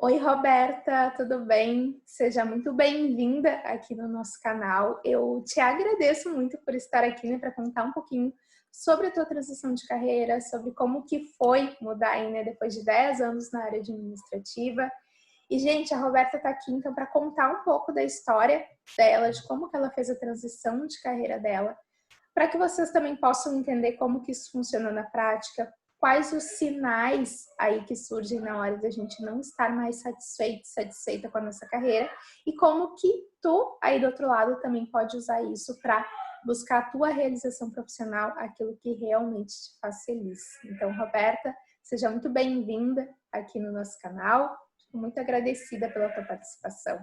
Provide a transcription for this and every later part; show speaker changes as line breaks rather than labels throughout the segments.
Oi, Roberta, tudo bem? Seja muito bem-vinda aqui no nosso canal. Eu te agradeço muito por estar aqui, né, para contar um pouquinho sobre a tua transição de carreira, sobre como que foi mudar aí, né, depois de 10 anos na área administrativa. E, gente, a Roberta está aqui, então, para contar um pouco da história dela, de como que ela fez a transição de carreira dela, para que vocês também possam entender como que isso funciona na prática, quais os sinais aí que surgem na hora da gente não estar mais satisfeita com a nossa carreira e como que tu aí do outro lado também pode usar isso para buscar a tua realização profissional, aquilo que realmente te faz feliz. Então, Roberta, seja muito bem-vinda aqui no nosso canal. Fico muito agradecida pela tua participação.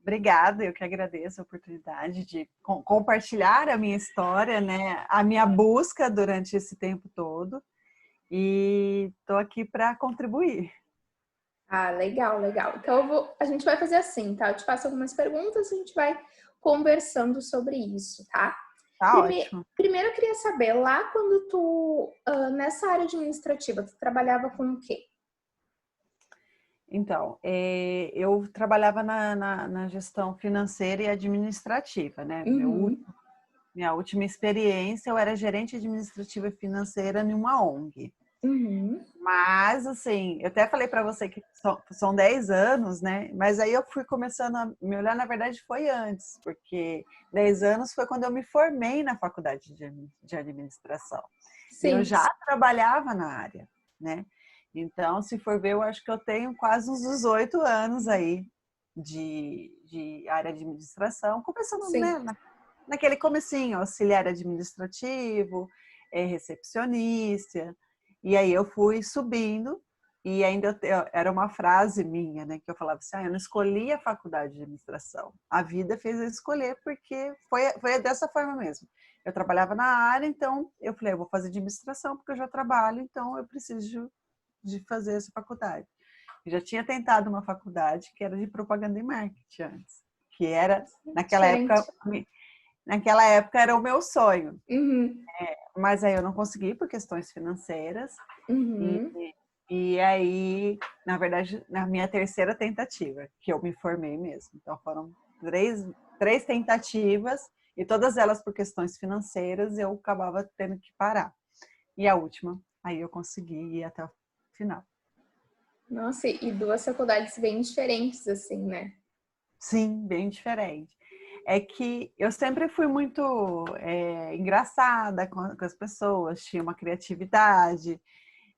Obrigada, eu que agradeço a oportunidade de compartilhar a minha história, né? A minha busca durante esse tempo todo. E estou aqui para contribuir.
Ah, legal, legal. Então a gente vai fazer assim, tá? Eu te faço algumas perguntas e a gente vai conversando sobre isso, tá?
Tá ótimo.
Primeiro eu queria saber, lá quando nessa área administrativa, tu trabalhava com o quê?
Então, eu trabalhava na gestão financeira e administrativa, né?
Uhum.
Minha última experiência, eu era gerente administrativa e financeira em uma ONG.
Uhum.
Mas, assim, eu até falei para você que são 10 anos, né? Mas aí eu fui começando a me olhar, na verdade, foi antes, porque 10 anos foi quando eu me formei na faculdade de administração. E eu
Sim.
já trabalhava na área, né? Então, se for ver, eu acho que eu tenho quase uns 18 anos aí de área de administração, começando,
Sim.
né, naquele comecinho, auxiliar administrativo, recepcionista. E aí eu fui subindo e ainda era uma frase minha, né, que eu falava assim, eu não escolhi a faculdade de administração. A vida fez eu escolher porque foi dessa forma mesmo. Eu trabalhava na área, então eu falei, eu vou fazer administração porque eu já trabalho, então eu preciso de fazer essa faculdade. Eu já tinha tentado uma faculdade que era de propaganda e marketing antes, que era
Diferente.
naquela época era o meu sonho.
Uhum.
Mas aí eu não consegui por questões financeiras. E,
Uhum.
e aí, na verdade, na minha terceira tentativa, que eu me formei mesmo. Então foram três tentativas e todas elas por questões financeiras eu acabava tendo que parar. E a última, aí eu consegui ir até o final.
Nossa, e duas faculdades bem diferentes, assim, né?
Sim, bem diferente. É que eu sempre fui muito engraçada com as pessoas, tinha uma criatividade.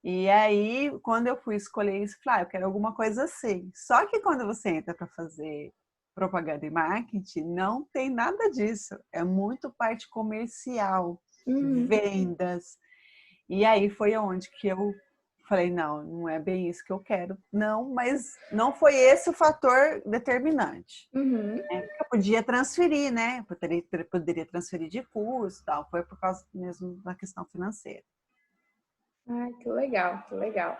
E aí, quando eu fui escolher isso, falei, eu quero alguma coisa assim. Só que quando você entra para fazer propaganda e marketing, não tem nada disso. É muito parte comercial,
Uhum.
vendas. E aí foi onde que eu falei, não, não é bem isso que eu quero. Não, mas não foi esse o fator determinante.
Uhum.
Eu podia transferir, né? Poderia transferir de curso, tal. Foi por causa mesmo da questão financeira.
Ai, que legal, que legal.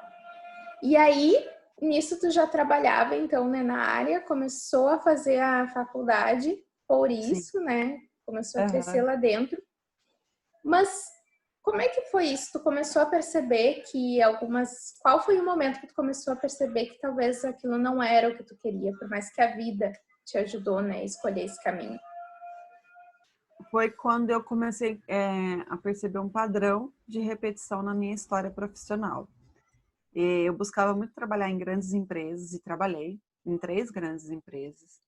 E aí, nisso tu já trabalhava, então, né, na área, começou a fazer a faculdade, por
Sim.
isso, né, começou a crescer
Uhum.
lá dentro. Mas como é que foi isso? Tu começou a perceber que Qual foi o momento que tu começou a perceber que talvez aquilo não era o que tu queria, por mais que a vida te ajudou, né, a escolher esse caminho?
Foi quando eu comecei a perceber um padrão de repetição na minha história profissional. Eu buscava muito trabalhar em grandes empresas e trabalhei em 3 grandes empresas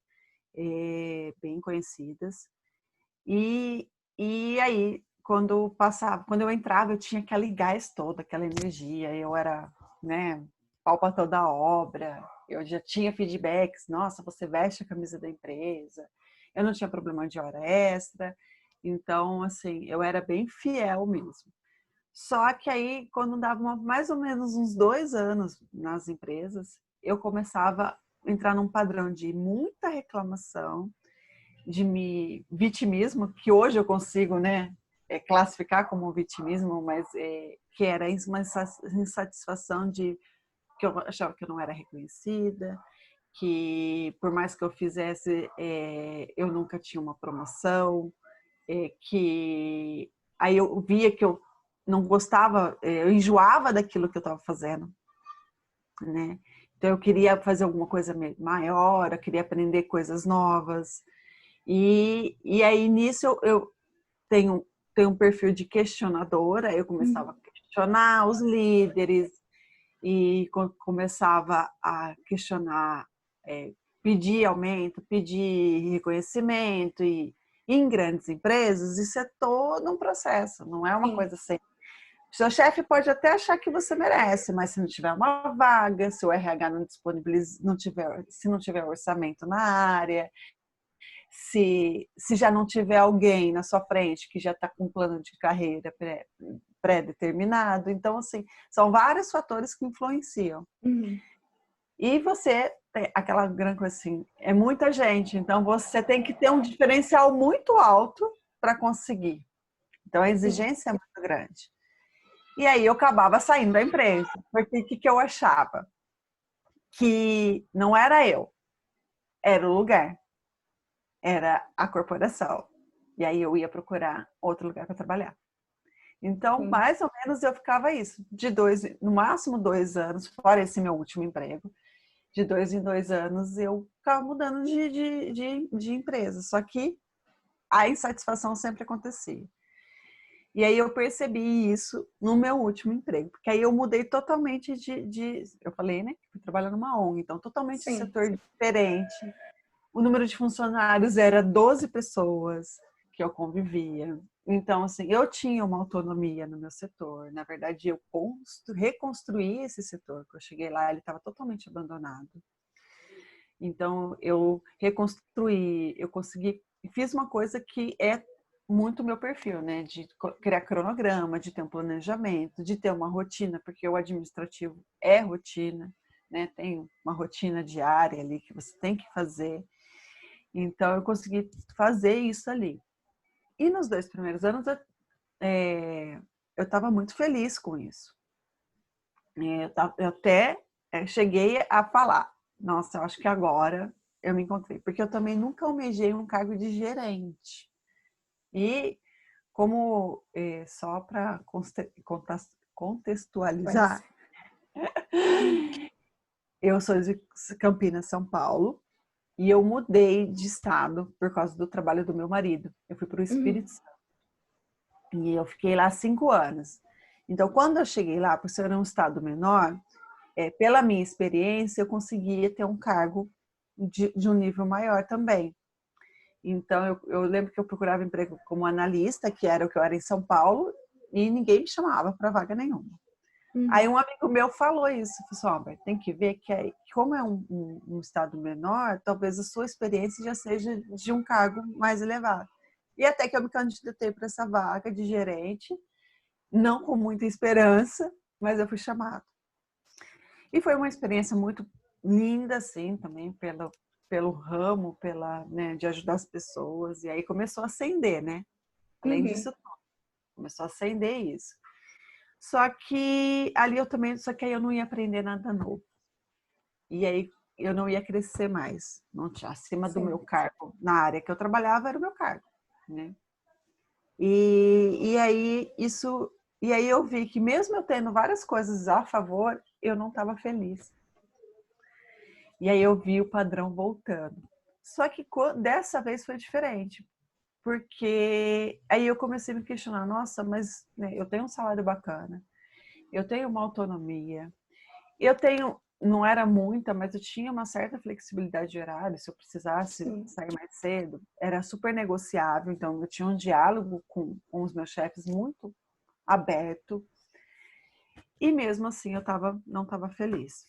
bem conhecidas. E aí, quando eu entrava, eu tinha aquele gás todo, aquela energia. Eu era, né, pau para toda obra. Eu já tinha feedbacks. Nossa, você veste a camisa da empresa. Eu não tinha problema de hora extra. Então, assim, eu era bem fiel mesmo. Só que aí, quando dava mais ou menos uns 2 anos nas empresas, eu começava a entrar num padrão de muita reclamação, de vitimismo, que hoje eu consigo, né, classificar como vitimismo, mas que era uma insatisfação de que eu achava que eu não era reconhecida, que por mais que eu fizesse, eu nunca tinha uma promoção, que aí eu via que eu não gostava, eu enjoava daquilo que eu estava fazendo, né? Então, eu queria fazer alguma coisa maior, eu queria aprender coisas novas. E aí, nisso, eu tenho um perfil de questionadora, eu começava a questionar os líderes e começava a questionar, pedir aumento, pedir reconhecimento. E em grandes empresas, isso é todo um processo, não é uma
Sim.
coisa assim. Seu chefe pode até achar que você merece, mas se não tiver uma vaga, se o RH não disponibiliza, se não tiver orçamento na área, se já não tiver alguém na sua frente que já está com um plano de carreira pré-determinado. Então, assim, são vários fatores que influenciam.
Uhum.
E você tem aquela grande coisa assim, é muita gente, então você tem que ter um diferencial muito alto para conseguir. Então, a exigência é muito grande. E aí eu acabava saindo da empresa, porque o que eu achava? Que não era eu, era o lugar, era a corporação. E aí eu ia procurar outro lugar para trabalhar. Então,
Sim.
mais ou menos eu ficava isso, no máximo 2 anos, fora esse meu último emprego, de 2 em 2 anos eu ficava mudando de empresa. Só que a insatisfação sempre acontecia. E aí eu percebi isso no meu último emprego, porque aí eu mudei totalmente eu falei, né, fui trabalhar numa ONG, então totalmente
Sim.
setor diferente. O número de funcionários era 12 pessoas que eu convivia. Então, assim, eu tinha uma autonomia no meu setor. Na verdade, eu reconstruí esse setor. Quando eu cheguei lá, ele estava totalmente abandonado. Então, eu reconstruí, eu consegui, fiz uma coisa que é muito meu perfil, né? De criar cronograma, de ter um planejamento, de ter uma rotina, porque o administrativo é rotina, né? Tem uma rotina diária ali que você tem que fazer. Então, eu consegui fazer isso ali. E nos 2 primeiros anos, eu estava muito feliz com isso. Eu até cheguei a falar, nossa, eu acho que agora eu me encontrei. Porque eu também nunca almejei um cargo de gerente. E como, só para contextualizar, eu sou de Campinas, São Paulo, e eu mudei de estado por causa do trabalho do meu marido. Eu fui para o Espírito Santo. E eu fiquei lá 5 anos. Então, quando eu cheguei lá, por ser um estado menor, pela minha experiência, eu conseguia ter um cargo de um nível maior também. Então, eu lembro que eu procurava emprego como analista, que era o que eu era em São Paulo, e ninguém me chamava para vaga nenhuma. Aí um amigo meu falou isso, falou assim, tem que ver que como é um estado menor, talvez a sua experiência já seja de um cargo mais elevado. E até que eu me candidatei para essa vaga de gerente, não com muita esperança, mas eu fui chamada. E foi uma experiência muito linda, assim, também pelo ramo, né, de ajudar as pessoas. E aí começou a acender, né? Além disso, começou a acender isso. Só que aí eu não ia aprender nada novo. E aí eu não ia crescer mais. Não tinha, acima do meu cargo, na área que eu trabalhava, era o meu cargo, né? E aí eu vi que mesmo eu tendo várias coisas a favor, eu não estava feliz. E aí eu vi o padrão voltando. Só que dessa vez foi diferente, porque aí eu comecei a me questionar, nossa, mas né, eu tenho um salário bacana, eu tenho uma autonomia, não era muita, mas eu tinha uma certa flexibilidade de horário, se eu precisasse sair mais cedo, era super negociável, então eu tinha um diálogo com os meus chefes muito aberto, e mesmo assim eu não estava feliz.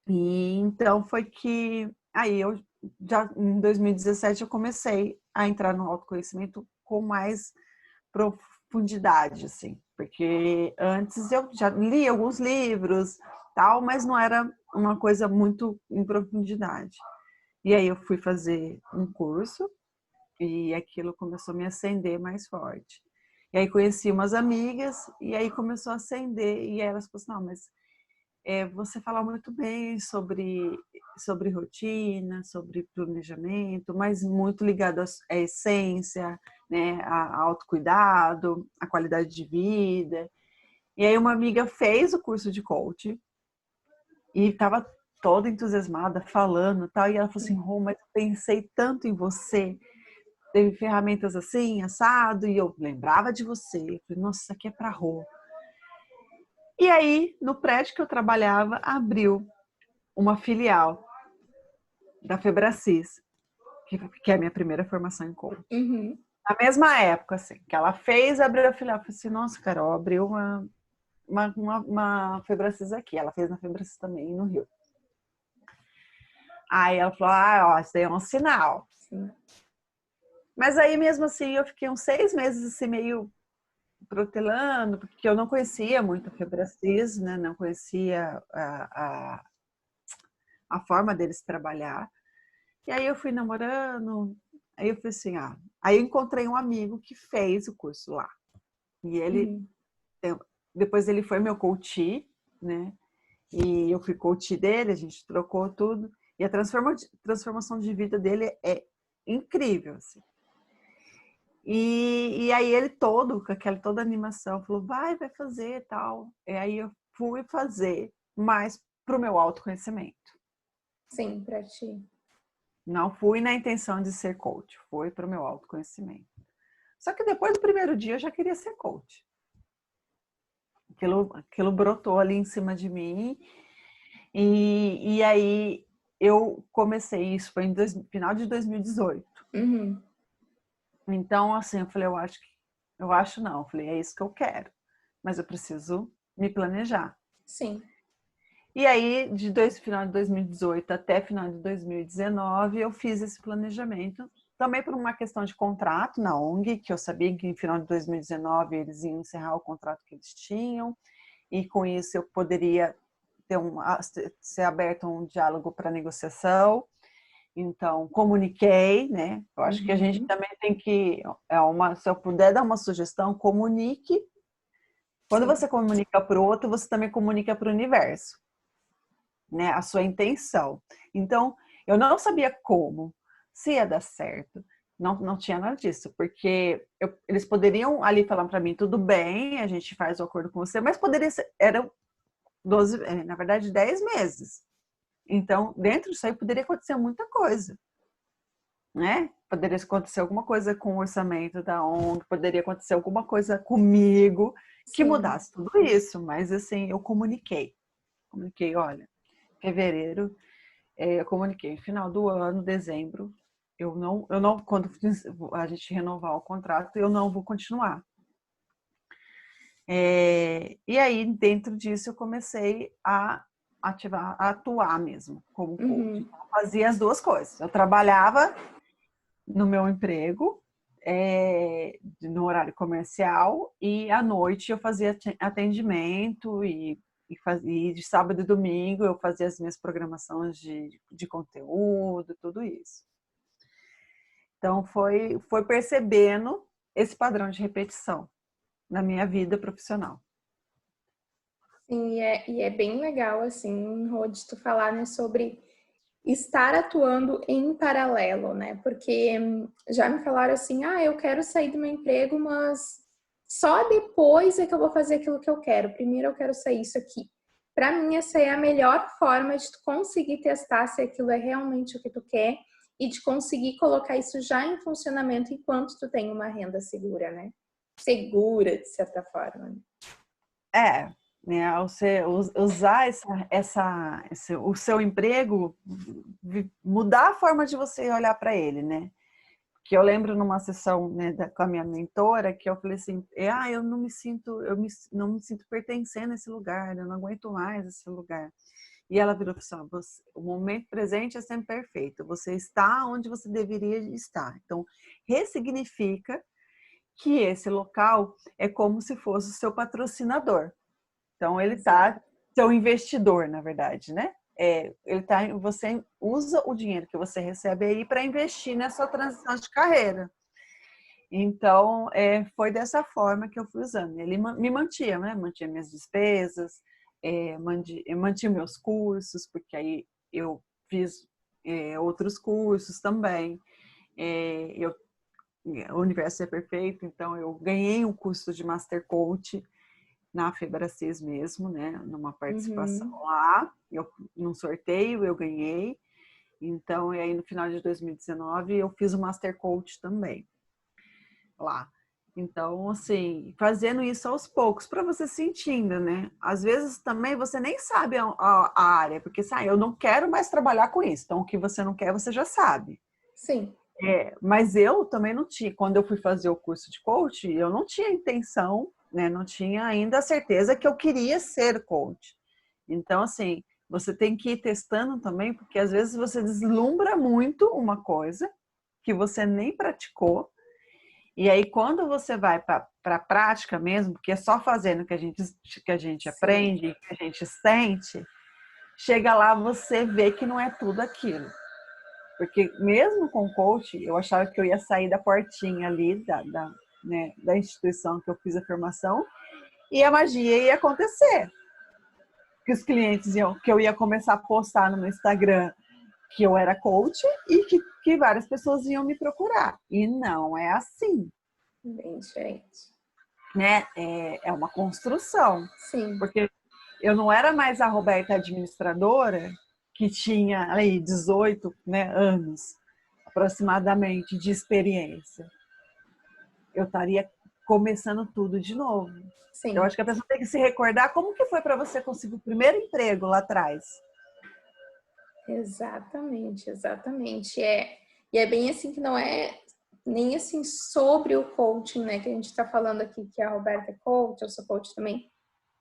E então foi que aí eu já em 2017 eu comecei a entrar no autoconhecimento com mais profundidade, assim, porque antes eu já li alguns livros, tal, mas não era uma coisa muito em profundidade. E aí eu fui fazer um curso e aquilo começou a me acender mais forte. E aí conheci umas amigas e aí começou a acender e elas falaram assim, não, mas você fala muito bem sobre rotina, sobre planejamento, mas muito ligado à essência, né, a autocuidado, a qualidade de vida. E aí uma amiga fez o curso de coaching E estava toda entusiasmada, falando e tal. E ela falou assim, Rô, mas eu pensei tanto em você. Teve ferramentas assim, assado, e eu lembrava de você. Eu falei, nossa, isso aqui é para Rô. E aí, no prédio que eu trabalhava, abriu uma filial da Febracis, que é a minha primeira formação em coach.
Uhum.
Na mesma época, assim, que ela fez, abriu a filial. Eu falei assim, nossa, Carol, abriu uma Febracis aqui. Ela fez na Febracis também, no Rio. Aí ela falou, ó, isso daí é um sinal.
Sim.
Mas aí, mesmo assim, eu fiquei uns 6 meses, assim, meio protelando, porque eu não conhecia muito a Febracis, né? Não conhecia a forma deles trabalhar. E aí eu fui namorando, aí eu falei assim, aí eu encontrei um amigo que fez o curso lá. E ele, depois ele foi meu coach, né? E eu fui coach dele, a gente trocou tudo. E a transformação de vida dele é incrível, assim. E aí ele todo, com aquela toda animação, falou, vai fazer e tal. E aí eu fui fazer, mas pro meu autoconhecimento.
Sim, para ti.
Não fui na intenção de ser coach, foi pro meu autoconhecimento. Só que depois do primeiro dia eu já queria ser coach. Aquilo brotou ali em cima de mim. E aí eu comecei isso, foi em final de 2018.
Uhum.
Então, assim, eu falei, eu acho não. Eu falei, é isso que eu quero. Mas eu preciso me planejar.
Sim.
E aí, final de 2018 até final de 2019, eu fiz esse planejamento. Também por uma questão de contrato na ONG, que eu sabia que em final de 2019 eles iam encerrar o contrato que eles tinham. E com isso eu poderia ser aberto um diálogo para negociação. Então, comuniquei, né? Eu acho que a gente também tem que, se eu puder dar uma sugestão, comunique. Quando você comunica para o outro, você também comunica para o universo, né? A sua intenção. Então, eu não sabia como, se ia dar certo. Não tinha nada disso, porque eles poderiam ali falar para mim, tudo bem, a gente faz o acordo com você, mas poderia ser, eram 12, na verdade, 10 meses. Então, dentro disso aí poderia acontecer muita coisa, né? Poderia acontecer alguma coisa com o orçamento da ONG, poderia acontecer alguma coisa comigo que
Sim.
mudasse tudo isso, mas assim, eu comuniquei, olha, fevereiro, eu comuniquei, final do ano, dezembro, eu não, quando a gente renovar o contrato, eu não vou continuar. E aí, dentro disso, eu comecei a atuar mesmo como coach.
Uhum.
Então, eu fazia as duas coisas. Eu trabalhava no meu emprego, no horário comercial, e à noite eu fazia atendimento e de sábado e domingo eu fazia as minhas programações de conteúdo, tudo isso. Então foi percebendo esse padrão de repetição na minha vida profissional.
Sim, e é bem legal, assim, Rô, de tu falar, né, sobre estar atuando em paralelo, né? Porque já me falaram assim, eu quero sair do meu emprego, mas só depois é que eu vou fazer aquilo que eu quero. Primeiro eu quero sair isso aqui. Para mim, essa é a melhor forma de tu conseguir testar se aquilo é realmente o que tu quer e de conseguir colocar isso já em funcionamento enquanto tu tem uma renda segura, né? Segura, de certa forma.
Né, você usar o seu emprego, mudar a forma de você olhar para ele, né? Que eu lembro numa sessão, né, com a minha mentora, que eu falei assim, eu não me sinto pertencendo a esse lugar, eu não aguento mais esse lugar. E ela virou e falou assim, o momento presente é sempre perfeito, você está onde você deveria estar. Então, ressignifica que esse local é como se fosse o seu patrocinador. Então, ele está, seu investidor, na verdade, né? Você usa o dinheiro que você recebe aí para investir nessa transição de carreira. Então, foi dessa forma que eu fui usando. Ele me mantinha, né? Mantinha minhas despesas, mantinha meus cursos, porque aí eu fiz outros cursos também. O universo é perfeito, então eu ganhei um curso de Master Coach. na Febracis mesmo, né? Numa participação
Uhum.
lá, num sorteio eu ganhei. Então, e aí no final de 2019 eu fiz o Master Coach também lá. Então, assim, fazendo isso aos poucos, para você sentindo, né? Às vezes também você nem sabe a área, porque sabe, eu não quero mais trabalhar com isso. Então, o que você não quer, você já sabe.
Sim.
Mas eu também não tinha, quando eu fui fazer o curso de coach, eu não tinha intenção, né? Não tinha ainda a certeza que eu queria ser coach. Então, assim, você tem que ir testando também, porque às vezes você deslumbra muito uma coisa que você nem praticou, e aí quando você vai para a prática mesmo, porque é só fazendo que a gente
Sim.
aprende, que a gente sente, chega lá você vê que não é tudo aquilo. Porque mesmo com coach, eu achava que eu ia sair da portinha ali né, da instituição que eu fiz a formação e a magia ia acontecer. Que os clientes que eu ia começar a postar no meu Instagram que eu era coach e que várias pessoas iam me procurar. E não é assim,
Bem diferente.
né? É uma construção.
Sim.
Porque eu não era mais a Roberta administradora que tinha aí 18, né, anos aproximadamente de experiência. Eu estaria começando tudo de novo. Eu
Sim.
acho que a pessoa tem que se recordar como que foi para você conseguir o primeiro emprego lá atrás.
Exatamente, exatamente. E é bem assim que não é nem assim sobre o coaching, né? Que a gente está falando aqui que a Roberta é coach, eu sou coach também.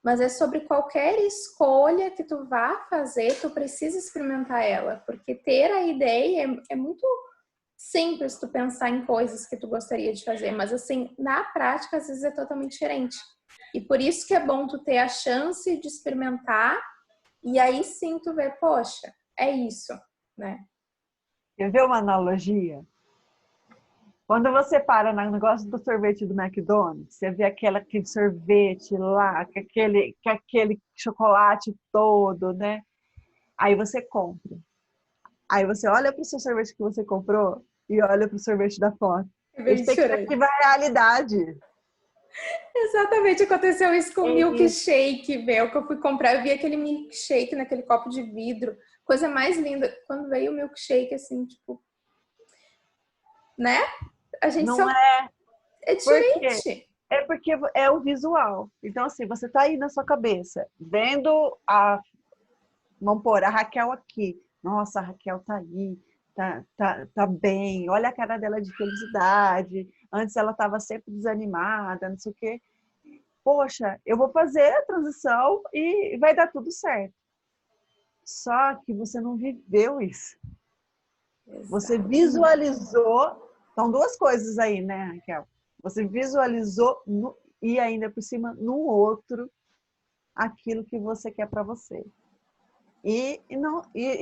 Mas é sobre qualquer escolha que tu vá fazer, tu precisa experimentar ela. Porque ter a ideia é muito simples tu pensar em coisas que tu gostaria de fazer. Mas assim, na prática, às vezes é totalmente diferente. E por isso que é bom tu ter a chance de experimentar e aí sim tu vê, poxa, é isso, né?
Quer ver uma analogia? Quando você para no negócio do sorvete do McDonald's, você vê aquele sorvete lá, com aquele chocolate todo, né? Aí você compra. Aí você olha para o seu sorvete que você comprou e olha para o sorvete da foto.
É bem diferente.
Expectativa é realidade.
Exatamente, aconteceu isso com o
É isso.
milkshake, meu, que eu fui comprar, eu vi aquele milkshake naquele copo de vidro, coisa mais linda. Quando veio o milkshake, assim, tipo, né? A gente
Não
só...
é
É
porque
diferente.
porque é o visual. Então, assim, você tá aí na sua cabeça, vendo vamos pôr, a Raquel aqui. Nossa, a Raquel tá aí, tá bem. Olha a cara dela de felicidade. Antes ela estava sempre desanimada, não sei o quê. Poxa, eu vou fazer a transição e vai dar tudo certo. Só que você não viveu isso. Você
Exatamente.
visualizou. São duas coisas aí, né, Raquel? Você visualizou e ainda por cima no outro aquilo que você quer para você. E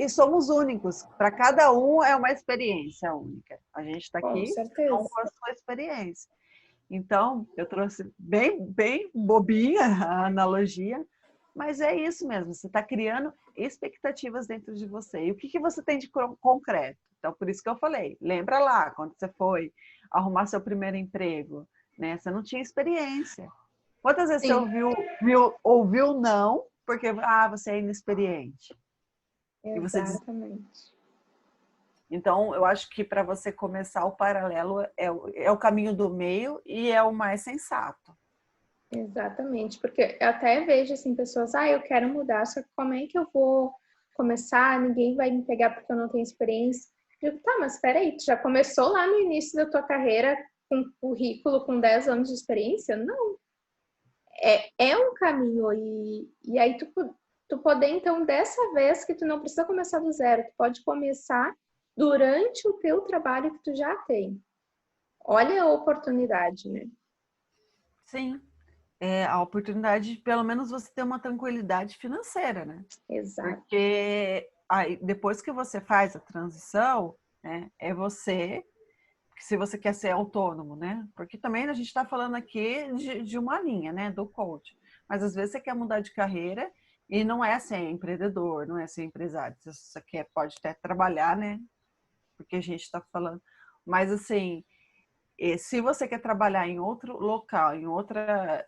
somos únicos. Para cada um é uma experiência única. A gente está
Com
aqui com
certeza.
a sua experiência. Então, eu trouxe bem bobinha a analogia, mas é isso mesmo. Você está criando expectativas dentro de você. E o que você tem de concreto? Então, por isso que eu falei, lembra lá, quando você foi arrumar seu primeiro emprego, né? Você não tinha experiência. Quantas vezes você
Sim,
ouviu não, porque você é inexperiente? E você diz.
exatamente.
Então, eu acho que para você começar o paralelo é o caminho do meio e é o mais sensato.
Exatamente, porque eu até vejo assim pessoas, eu quero mudar, só que como é que eu vou começar? Ninguém vai me pegar porque eu não tenho experiência. Eu digo, tá, mas espera aí, tu já começou lá no início da tua carreira com currículo com 10 anos de experiência? Não, é um caminho e aí tu poder então dessa vez que tu não precisa começar do zero, tu pode começar durante o teu trabalho que tu já tem. Olha a oportunidade, né?
Sim, é a oportunidade de pelo menos você ter uma tranquilidade financeira, né?
Exato.
Porque aí, depois que você faz a transição, né, é você, se você quer ser autônomo, né? Porque também a gente está falando aqui de uma linha, né, do coach. Mas às vezes você quer mudar de carreira e não é ser empreendedor, não é ser empresário. Você quer, pode até trabalhar, né? Porque a gente está falando. Mas assim, se você quer trabalhar em outro local, em outra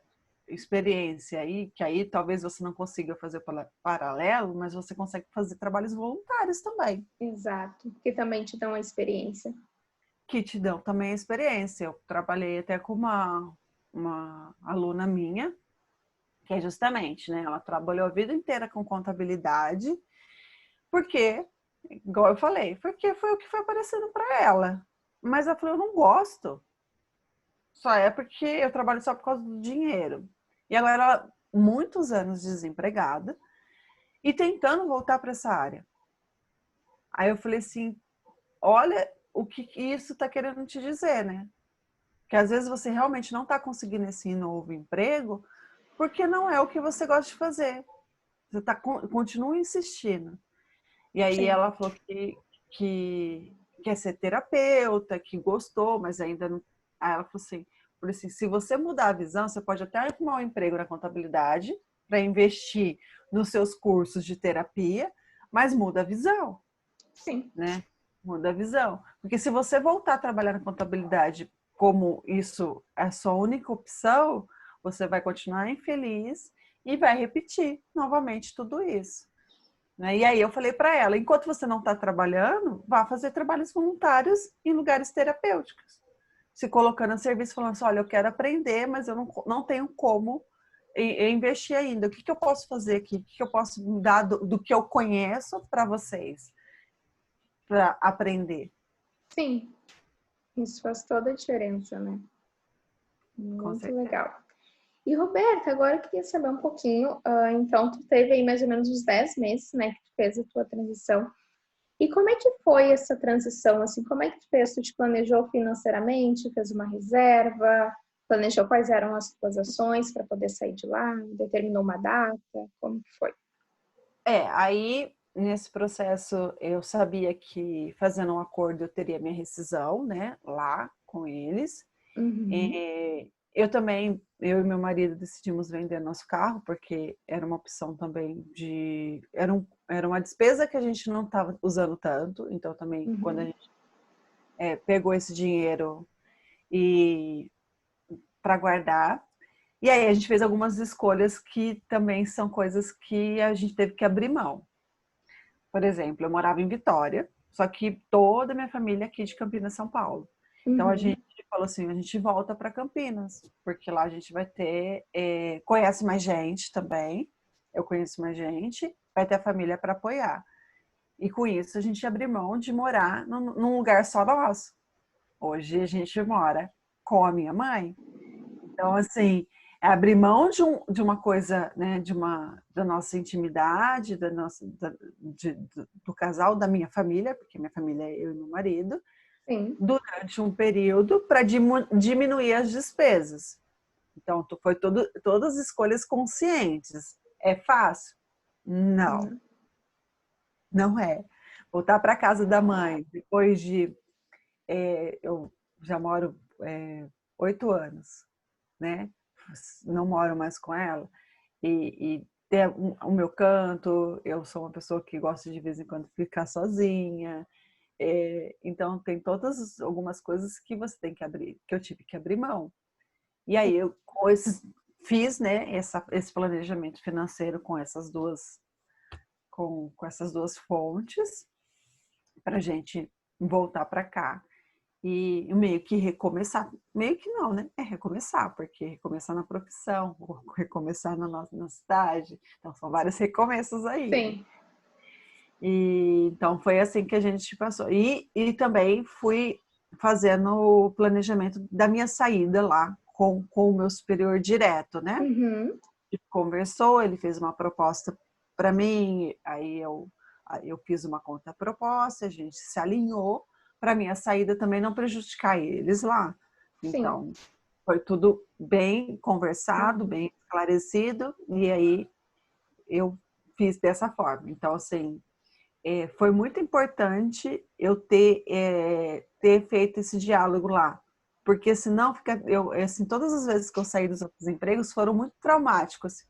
experiência aí, que aí talvez você não consiga fazer paralelo, mas você consegue fazer trabalhos voluntários também.
Exato, que também te dão a experiência.
Que te dão também a experiência. Eu trabalhei até com uma aluna minha, que é justamente, né? Ela trabalhou a vida inteira com contabilidade, porque, igual eu falei, porque foi o que foi aparecendo para ela. Mas ela falou, eu não gosto. Só é porque eu trabalho só por causa do dinheiro. E agora ela, muitos anos desempregada e tentando voltar para essa área. Aí eu falei assim, olha o que isso está querendo te dizer, né? Que às vezes você realmente não está conseguindo esse novo emprego porque não é o que você gosta de fazer. Você continua insistindo. E aí
Sim.
ela falou que quer ser terapeuta, que gostou, mas ainda não. Aí ela falou assim, se você mudar a visão, você pode até arrumar um emprego na contabilidade para investir nos seus cursos de terapia, mas muda a visão,
Sim.
né? Muda a visão. Porque se você voltar a trabalhar na contabilidade como isso é a sua única opção, você vai continuar infeliz e vai repetir novamente tudo isso. Né? E aí eu falei para ela, enquanto você não está trabalhando, vá fazer trabalhos voluntários em lugares terapêuticos. Se colocando a serviço, falando assim, olha, eu quero aprender, mas eu não tenho como investir ainda. O que eu posso fazer aqui? O que eu posso dar do que eu conheço para vocês? Para aprender.
Sim, isso faz toda a diferença, né?
Com
Muito
certeza.
legal. E Roberta, agora eu queria saber um pouquinho, então tu teve aí mais ou menos uns 10 meses, né, que tu fez a tua transição. E como é que foi essa transição, assim, como é que tu fez? Tu te planejou financeiramente, fez uma reserva, planejou quais eram as tuas ações para poder sair de lá, determinou uma data, como que foi?
Aí nesse processo eu sabia que fazendo um acordo eu teria minha rescisão, né, lá com eles.
Uhum.
Eu também, eu e meu marido decidimos vender nosso carro, porque era uma opção também era uma despesa que a gente não estava usando tanto, então também quando a
Uhum.
gente pegou esse dinheiro e para guardar, e aí a gente fez algumas escolhas que também são coisas que a gente teve que abrir mão. Por exemplo, eu morava em Vitória, só que toda a minha família é aqui de Campinas, São Paulo. Então a
Uhum.
gente falou assim, a gente volta para Campinas, porque lá a gente vai ter, conhece mais gente também, eu conheço mais gente, vai ter a família para apoiar. E com isso a gente abriu mão de morar num lugar só nosso. Hoje a gente mora com a minha mãe. Então, assim, é abrir mão de uma coisa, né, da nossa intimidade, do casal, da minha família, porque minha família é eu e meu marido,
Sim.
durante um período para diminuir as despesas. Então, todas as escolhas conscientes. É fácil? Não,
Uhum.
não é. Voltar para casa da mãe, depois eu já moro 8 anos, né? Não moro mais com ela, e ter o meu canto, eu sou uma pessoa que gosta de vez em quando ficar sozinha, então tem algumas coisas que você tem que abrir, que eu tive que abrir mão. E aí eu fiz, né, esse planejamento financeiro com essas duas fontes para a gente voltar para cá. E meio que recomeçar, meio que não, né? É recomeçar, porque recomeçar na profissão, recomeçar na cidade, então são vários recomeços aí, né?
Sim.
E então foi assim que a gente passou. E também fui fazendo o planejamento da minha saída lá com o meu superior direto, né?
Uhum.
Ele conversou, ele fez uma proposta para mim, aí eu fiz uma contraproposta, a gente se alinhou para minha saída também não prejudicar eles lá.
Sim.
Então, foi tudo bem conversado, bem esclarecido, e aí eu fiz dessa forma. Então, assim, foi muito importante eu ter feito esse diálogo lá, porque senão assim, todas as vezes que eu saí dos outros empregos foram muito traumáticos,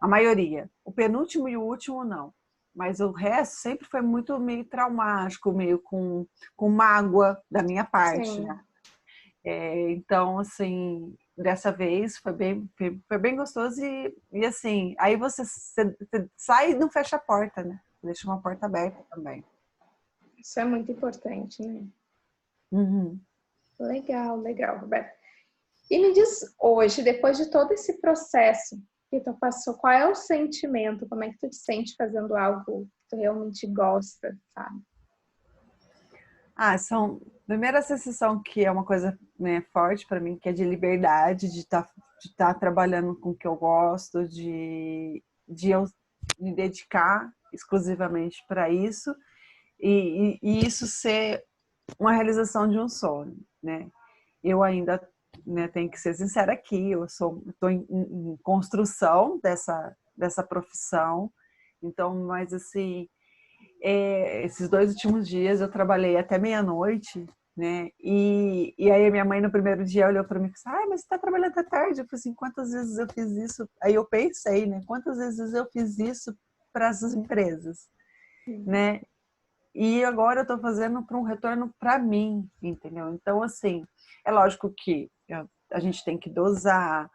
a maioria. O penúltimo e o último não, mas o resto sempre foi muito meio traumático, meio com mágoa da minha parte, né?
Sim.
Então, assim, dessa vez foi bem gostoso e assim, aí você sai e não fecha a porta, né? Deixa uma porta aberta também.
Isso é muito importante, né?
Uhum.
Legal, legal, Roberta. E me diz hoje, depois de todo esse processo que tu passou, qual é o sentimento? Como é que tu te sente fazendo algo que tu realmente gosta, sabe?
Primeiro a sensação que é uma coisa, né, forte para mim, que é de liberdade, de tá trabalhando com o que eu gosto, de eu me dedicar exclusivamente para isso e isso ser uma realização de um sonho, né? Eu ainda, né, tenho que ser sincera aqui, eu estou em construção dessa profissão, então, mas assim, esses 2 últimos dias eu trabalhei até meia-noite, né? E aí a minha mãe no primeiro dia olhou para mim e disse: "Ai, mas você está trabalhando até tarde?" Eu falei assim: "Quantas vezes eu fiz isso?" Aí eu pensei, né? Quantas vezes eu fiz isso para essas empresas, né? E agora eu estou fazendo para um retorno para mim, entendeu? Então, assim, é lógico que a gente tem que dosar,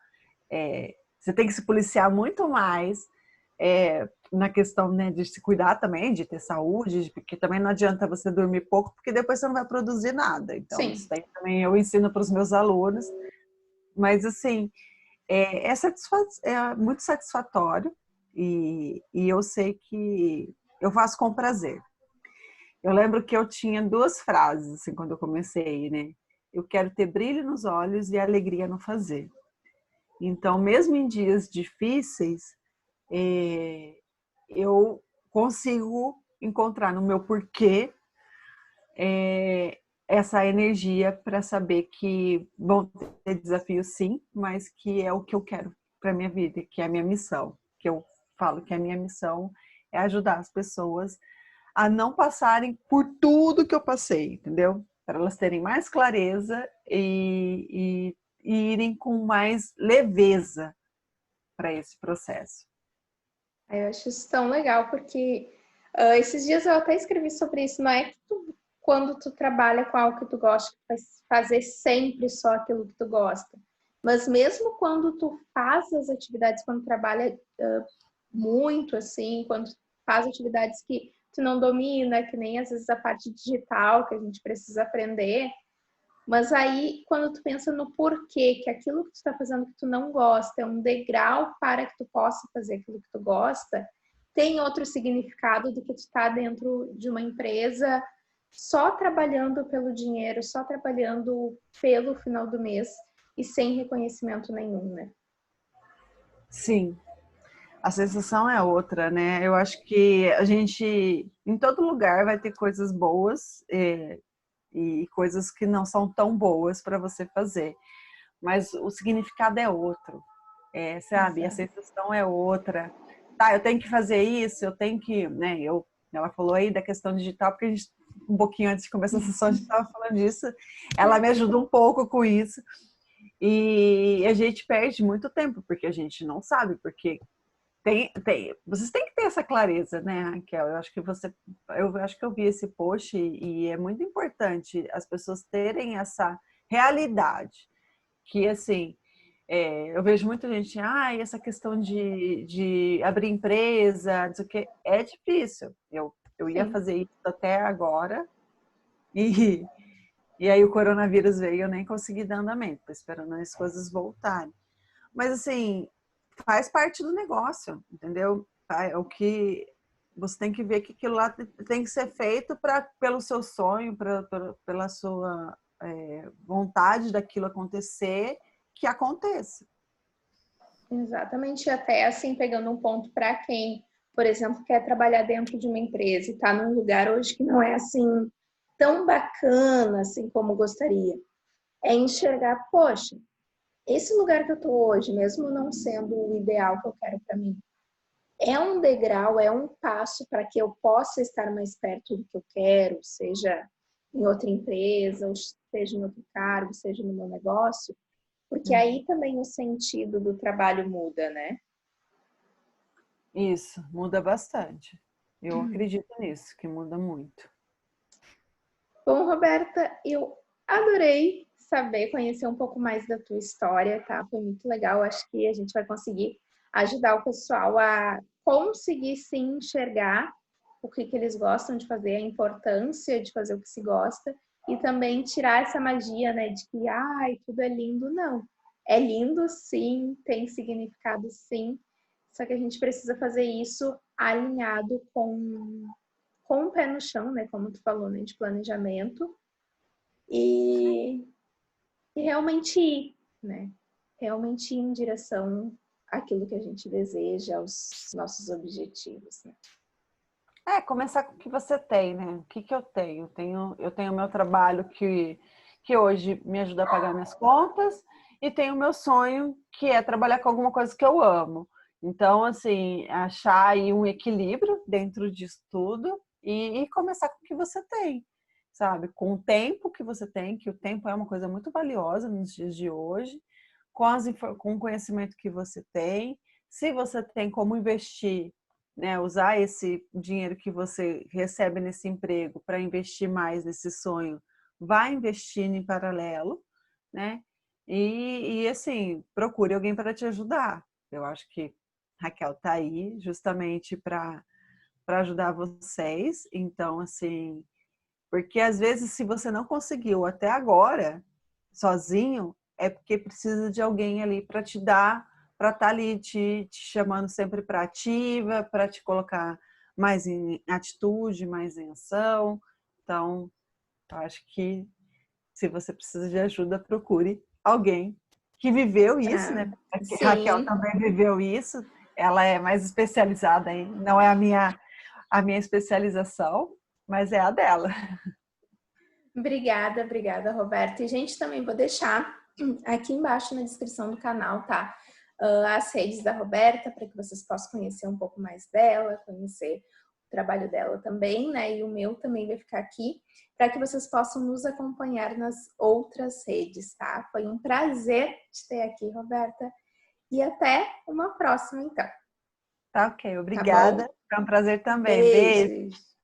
você tem que se policiar muito mais na questão, né, de se cuidar também, de ter saúde, porque também não adianta você dormir pouco, porque depois você não vai produzir nada. Então, isso
Sim,
daí também eu ensino para os meus alunos. Mas, assim, é muito satisfatório e eu sei que eu faço com prazer. Eu lembro que eu tinha 2 frases, assim, quando eu comecei, né? Eu quero ter brilho nos olhos e alegria no fazer. Então, mesmo em dias difíceis, eu consigo encontrar no meu porquê essa energia para saber que vão ter desafios sim, mas que é o que eu quero para minha vida, que é a minha missão. Que eu falo que a minha missão é ajudar as pessoas a não passarem por tudo que eu passei, entendeu? Para elas terem mais clareza e irem com mais leveza para esse processo.
eu acho isso tão legal, porque esses dias eu até escrevi sobre isso. Não é que quando tu trabalha com algo que tu gosta, tu vai fazer sempre só aquilo que tu gosta. Mas mesmo quando tu faz as atividades, quando trabalha muito, assim, quando tu faz atividades que tu não domina, que nem às vezes a parte digital que a gente precisa aprender, mas aí, quando tu pensa no porquê, que aquilo que tu está fazendo que tu não gosta é um degrau para que tu possa fazer aquilo que tu gosta, tem outro significado do que tu estar dentro de uma empresa só trabalhando pelo dinheiro, só trabalhando pelo final do mês e sem reconhecimento nenhum, né?
Sim, a sensação é outra, né? Eu acho que a gente, em todo lugar, vai ter coisas boas e coisas que não são tão boas para você fazer, mas o significado é outro, sabe? A
Exato.
sensação é outra. Tá, eu tenho que fazer isso, eu tenho que, né? Ela falou aí da questão digital, porque a gente, um pouquinho antes de começar a sessão, a gente estava falando disso. Ela me ajuda um pouco com isso. E a gente perde muito tempo, porque a gente não sabe, porque vocês têm que ter essa clareza, né, Raquel? Eu acho que eu vi esse post e é muito importante as pessoas terem essa realidade, que assim, eu vejo muita gente, essa questão de abrir empresa, não sei o que, é difícil. Eu ia
Sim,
fazer isso até agora e, e aí o coronavírus veio e eu nem consegui dar andamento, tô esperando as coisas voltarem. Mas assim, faz parte do negócio, entendeu? É o que você tem que ver que aquilo lá tem que ser feito pelo seu sonho, pela sua vontade daquilo acontecer, que aconteça.
exatamente. Até assim, pegando um ponto para quem, por exemplo, quer trabalhar dentro de uma empresa e está num lugar hoje que não é assim tão bacana assim como gostaria. É enxergar, poxa, esse lugar que eu estou hoje, mesmo não sendo o ideal que eu quero para mim, é um degrau, é um passo para que eu possa estar mais perto do que eu quero, seja em outra empresa, ou seja em outro cargo, seja no meu negócio, porque aí também o sentido do trabalho muda, né?
Isso, muda bastante. Eu acredito nisso, que muda muito.
Bom, Roberta, eu adorei saber, conhecer um pouco mais da tua história, tá? Foi muito legal. Acho que a gente vai conseguir ajudar o pessoal a conseguir se enxergar o que eles gostam de fazer, a importância de fazer o que se gosta e também tirar essa magia, né, de que, ai, tudo é lindo. Não. É lindo, sim, tem significado, sim, só que a gente precisa fazer isso alinhado com o pé no chão, né, como tu falou, né, de planejamento e realmente ir, né, realmente ir em direção àquilo que a gente deseja, aos nossos objetivos, né.
Começar com o que você tem, né? O que eu tenho? Eu tenho meu trabalho que hoje me ajuda a pagar minhas contas e tenho o meu sonho, que é trabalhar com alguma coisa que eu amo. Então, assim, achar aí um equilíbrio dentro disso tudo e começar com o que você tem, sabe? Com o tempo que você tem, que o tempo é uma coisa muito valiosa nos dias de hoje, com o conhecimento que você tem. Se você tem como investir, né, usar esse dinheiro que você recebe nesse emprego para investir mais nesse sonho, vai investindo em paralelo, né? E assim, procure alguém para te ajudar. Eu acho que Raquel está aí justamente para ajudar vocês. Então, assim, porque às vezes se você não conseguiu até agora sozinho, é porque precisa de alguém ali para te dar, para estar ali te chamando sempre para ativa, para te colocar mais em atitude, mais em ação. Então, eu acho que se você precisa de ajuda, procure alguém que viveu isso,
Ah,
né? A Raquel
sim,
também viveu isso. Ela é mais especializada aí, não é a minha especialização, mas é a dela.
obrigada, obrigada, Roberta. E, gente, também vou deixar aqui embaixo na descrição do canal, tá? As redes da Roberta, para que vocês possam conhecer um pouco mais dela, conhecer o trabalho dela também, né? E o meu também vai ficar aqui, para que vocês possam nos acompanhar nas outras redes, tá? Foi um prazer te ter aqui, Roberta. E até uma próxima, então.
Tá ok,
Tá bom?
obrigada. Foi um prazer também. Beijo.
Beijos.